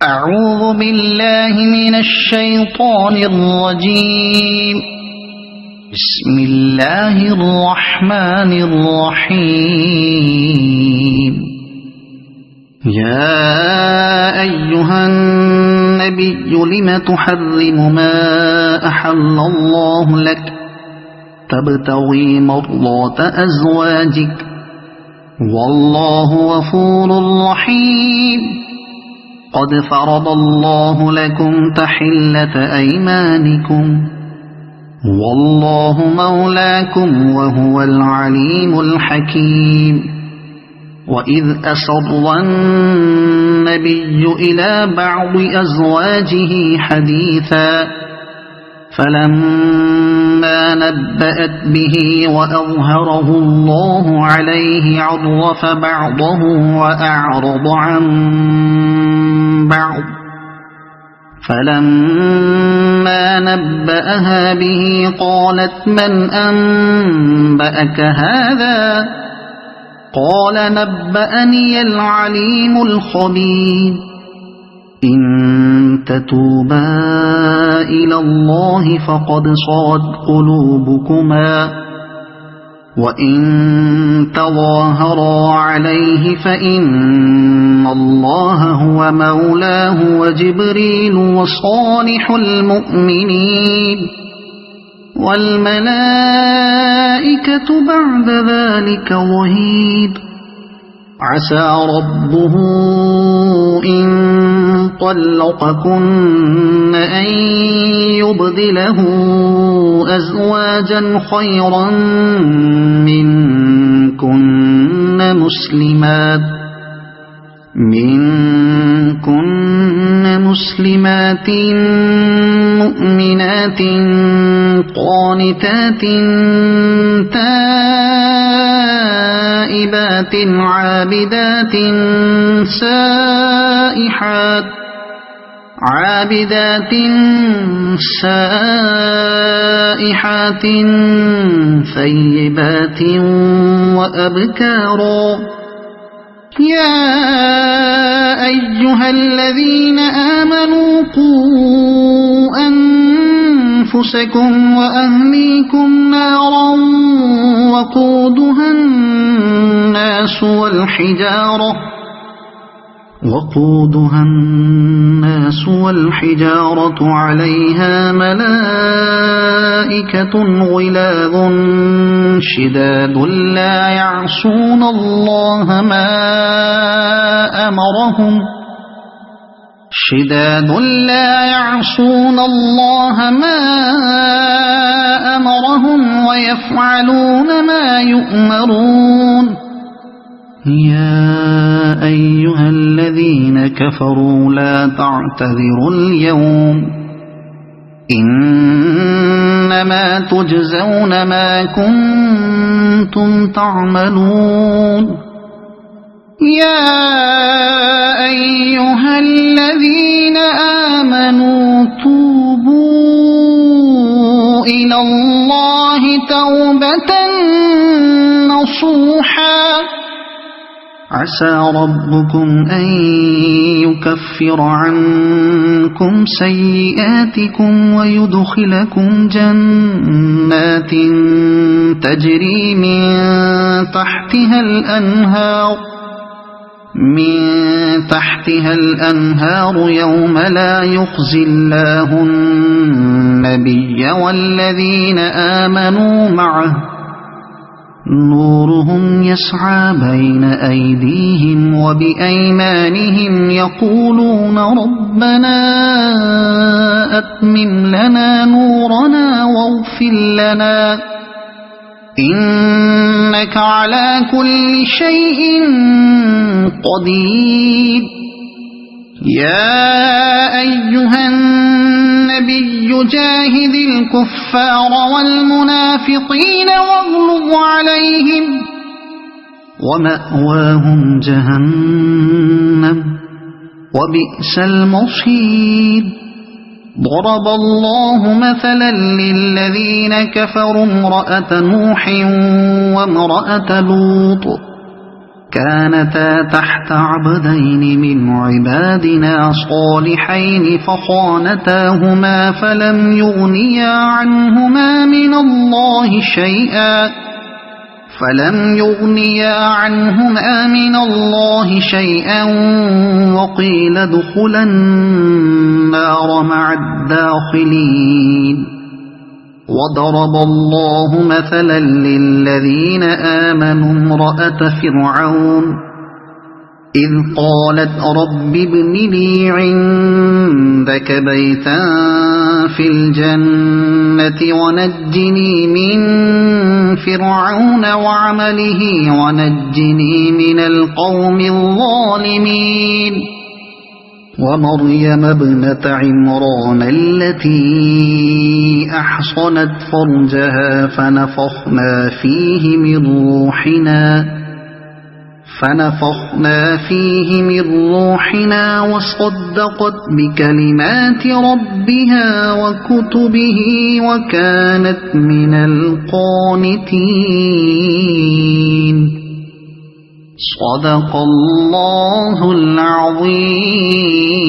أعوذ بالله من الشيطان الرجيم. بسم الله الرحمن الرحيم. يا أيها النبي لم تحرم ما أحل الله لك تبتغي مرضات أزواجك والله غفور رحيم. قد فرض الله لكم تحلة أيمانكم والله مولاكم وهو العليم الحكيم. وإذ أسر النبي إلى بعض أزواجه حديثا فلما نبأت به وأظهره الله عليه عرف بعضه وأعرض عن بعض. فلما نبأها به قالت من أنبأك هذا؟ قال نبأني العليم الخبير. إن تتوبا إلى الله فقد صغت قلوبكما وإن تظاهرا عليه فإن الله هو مولاه وجبريل وصالح المؤمنين والملائكة بعد ذلك ظهير. عسى ربه إن طلقكن أن يبدله أزواجا خيرا منكن مسلمات مؤمنات قانتات تائبات عابدات سائحات ثيبات وأبكارا. يا أيها الذين آمنوا قوا أنفسكم وأهليكم نارا وقودها الناس والحجارة عليها ملائكة غلاظ شداد لا يعصون الله ما أمرهم ويفعلون ما يؤمرون. يا أيها الذين كفروا لا تعتذروا اليوم إنما تجزون ما كنتم تعملون. يا أيها الذين آمنوا توبوا إلى الله توبة نصوحا. عسى ربكم أن يكفر عنكم سيئاتكم ويدخلكم جنات تجري من تحتها الأنهار يوم لا يخزي الله النبي والذين آمنوا معه نورهم يسعى بين أيديهم وبأيمانهم يقولون ربنا أتمم لنا نورنا واغفر لنا إنك على كل شيء قدير. يا أيها النبي جاهد الكفار والمنافقين واغلظ عليهم ومأواهم جهنم وبئس المصير. ضرب الله مثلا للذين كفروا امرأة نوح وامرأة لوط كانتا تحت عبدين من عبادنا صالحين فخانتاهما فلم يغنيا عنهما من الله شيئا وقيل ادخلا النار مع الداخلين وضرب الله مثلا للذين آمنوا امرأة فرعون إذ قالت رب ابن لي عندك بيتا في الجنة ونجني من فرعون وعمله ونجني من القوم الظالمين ومريم ابنة عمران التي أحصنت فرجها فنفخنا فيه من روحنا وصدقت بكلمات ربها وكتبه وكانت من القانتين صدق الله العظيم.